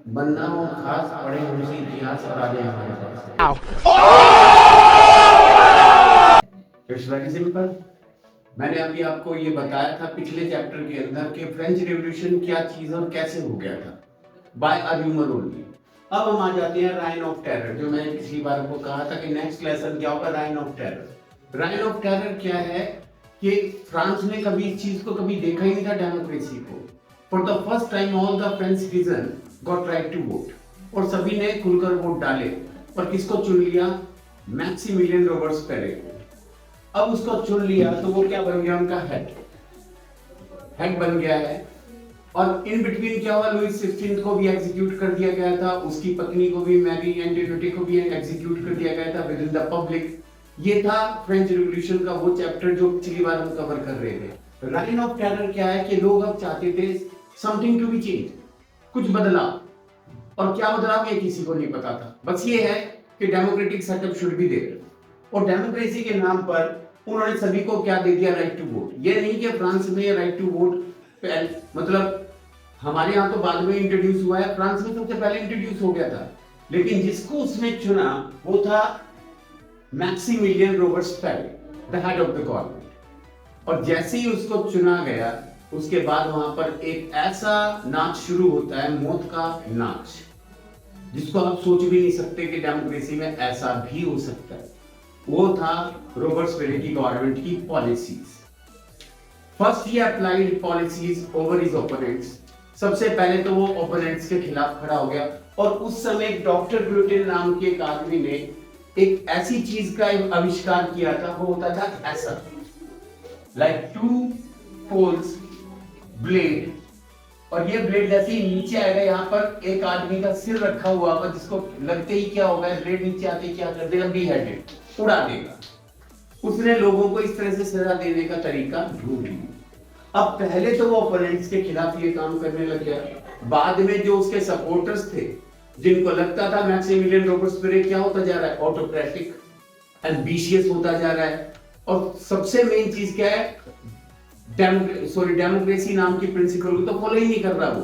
बनना हो खास, पढ़े उसी इतिहास और आगे हमारे पास। It's very simple. मैंने अभी आपको ये बताया था पिछले चैप्टर के अंदर कि फ्रेंच रिवॉल्यूशन क्या चीज और कैसे हो गया था, बाय अ ह्यूमन ओनली। अब हम आ जाते हैं राइन ऑफ टेरर, जो मैंने पिछली बार को कहा था कि नेक्स्ट लेसन क्या होगा, reign of terror. Reign of terror क्या है कि फ्रांस ने कभी इस चीज को कभी देखा ही नहीं था, डेमोक्रेसी को। For the first time all the French citizen got right to vote, और सभी ने खुलकर वोट डाले। और किसको चुन लिया? मैक्सिमिलियन रोबेस्पियर को। अब उसको चुन लिया तो वो क्या बन गया? उनका हेड बन गया है। और इन बिटवीन क्या हुआ? लुइस 16 को भी एग्जीक्यूट कर दिया गया था, उसकी पत्नी को भी, मैरी एंटोनिएट को भी एग्जीक्यूट कर दिया गया था विद इन द पब्लिक। ये था फ्रेंच रिवॉल्यूशन का वो चैप्टर जो पिछली बार हम कवर कर रहे थे। राइन ऑफ टेरर क्या है कि लोग अब चाहते थे समथिंग टू बी चेंज, कुछ बदलाव। और क्या बदलाव ये किसी को नहीं पता था, बस ये है कि democratic setup should be there. और डेमोक्रेसी के नाम पर उन्होंने सभी को क्या दे दिया? Right to vote. ये नहीं कि फ्रांस में राइट टू वोट मतलब हमारे यहाँ तो बाद में इंट्रोड्यूस हुआ है, फ्रांस में सबसे पहले इंट्रोड्यूस हो गया था। लेकिन जिसको उसने चुना वो था Maximilien Robespierre, the head of the government. और जैसे ही उसको चुना गया, उसके बाद वहां पर एक ऐसा नाच शुरू होता है, मौत का नाच, जिसको आप सोच भी नहीं सकते कि डेमोक्रेसी में ऐसा भी हो सकता है। वो था रोबेस्पियर की गवर्नमेंट की पॉलिसीज। फर्स्ट ही applied policies over his opponents. सबसे पहले तो वो ओपोनेंट्स के खिलाफ खड़ा हो गया। और उस समय डॉक्टर ग्लूटेन नाम के एक आदमी ने एक ऐसी चीज का आविष्कार किया था, वो होता था ऐसा, लाइक टू पोल्स ब्लेड। और ये ब्लेड जैसे ही नीचे आएगा, यहाँ पर एक आदमी का सिर रखा हुआ होगा, जिसको लगते ही क्या होगा, ब्लेड नीचे आते क्या कर देगा? बीहेडेड, उड़ा देगा। उसने लोगों को इस तरह से सजा देने का तरीका ढूंढ लिया। अब पहले तो वो ओपोनेंट्स के खिलाफ ये काम करने लग गया। बाद में जो उसके सपोर्टर्स थे, जिनको लगता था मैक्सिमिलियन रोबेस्पियर क्या होता जा रहा है? ऑटोक्रेटिक, एम्बिशियस होता जा रहा है। और सबसे मेन चीज क्या है? डेमोक्रेसी नाम की प्रिंसिपल को तो फॉलो ही नहीं कर रहा वो।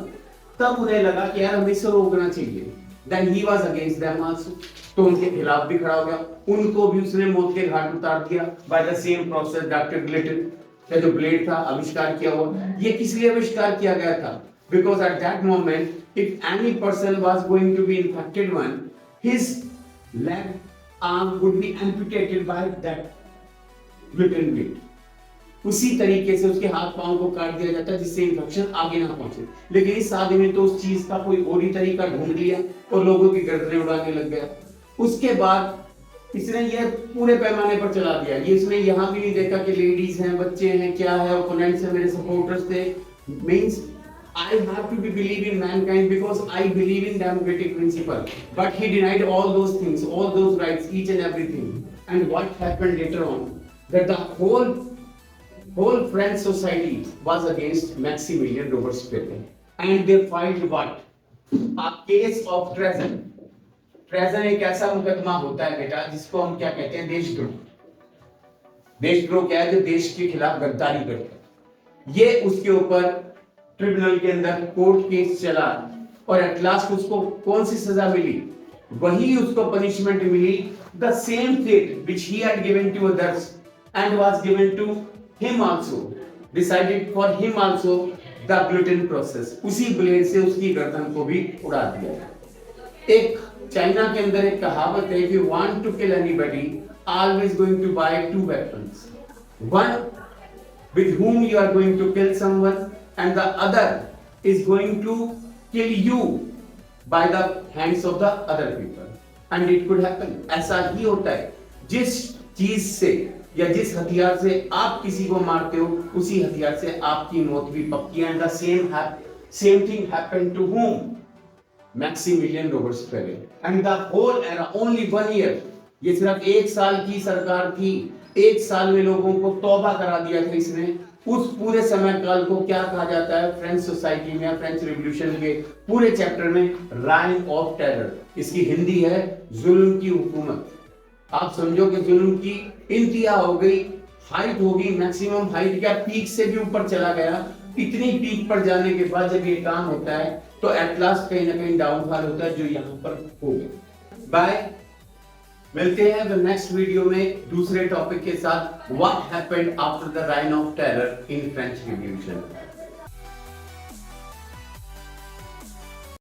तब उन्हें लगा कि यार हमें इसे रोकना चाहिए। Then he was against them also, तो उनके खिलाफ भी खड़ा हो गया। उनको भी उसने मौत के घाट उतार दिया by the same process. Doctor gluten का जो ब्लेड था आविष्कार किया हुआ, ये किस लिए आविष्कार किया गया था? Because at that moment if any person was going to be infected one, his leg arm would be amputated by that guillotine blade. उसी तरीके से उसके हाथ पांव को काट दिया जाता है, जिससे इंफेक्शन आगे ना पहुंचे। लेकिन इस आदमी ने तो उस चीज का कोई और ही तरीका ढूंढ लिया और लोगों की गर्दनें उड़ाने लग गया। उसके बाद इसने ये पूरे पैमाने पर चला दिया। ये इसने यहां भी नहीं देखा कि लेडीज हैं, बच्चे हैं, क्या है, ओपोनेंट्स हैं, मेरे सपोर्टर्स थे। Means I have to be believe in mankind because I believe in democratic principle. But he denied all those things, all those rights, each and everything. And what happened later on? That the whole French society was against Maximilian Robespierre, and they filed what? A case of treason. Treason एक ऐसा मुकदमा होता है बेटा, जिसको हम क्या कहते हैं? देशद्रोह। देशद्रोह क्या है? जो देश के खिलाफ गद्दारी करता है। ये उसके ऊपर ट्रिब्यूनल के अंदर कोर्ट केस चला, और एट लास्ट उसको कौन सी सजा मिली? वही उसको पनिशमेंट मिली, the same fate which he had given to others and was given to him also, decided for him also the gluten process। उसी ब्लेड से उसकी गर्दन को भी उड़ा दिया। एक चाइना के अंदर एक कहावत है, if you want to kill anybody, always going to buy two weapons, one with whom you are going to kill someone, and the other is going to kill you by the hands of the other people, and it could happen। ऐसा ही होता है, जिस चीज से या जिस हथियार से आप किसी को मारते हो, उसी हथियार से आपकी मौत भी पक्की है। And the same thing happened to whom? Maximilian Robespierre। And the whole era, only 1 year, ये सिर्फ 1 साल की सरकार थी। 1 साल में लोगों को तौबा करा दिया था इसने। उस पूरे समय काल को क्या कहा जाता है फ्रेंच सोसाइटी में, फ्रेंच रिवॉल्यूशन के पूरे चैप्टर में? Reign of terror. इसकी हिंदी है जुल्म की हुकूमत। आप समझो कि जुल्म की इंतहा हो गई, हाइट होगी, मैक्सिमम हाइट क्या, पीक से भी ऊपर चला गया। इतनी पीक पर जाने के बाद जब ये काम होता है तो एट लास्ट कहीं ना कहीं डाउनफॉल होता है जो यहाँ पर हो गया। बाय, मिलते हैं द नेक्स्ट वीडियो में दूसरे टॉपिक के साथ, what happened after the reign of terror in French revolution.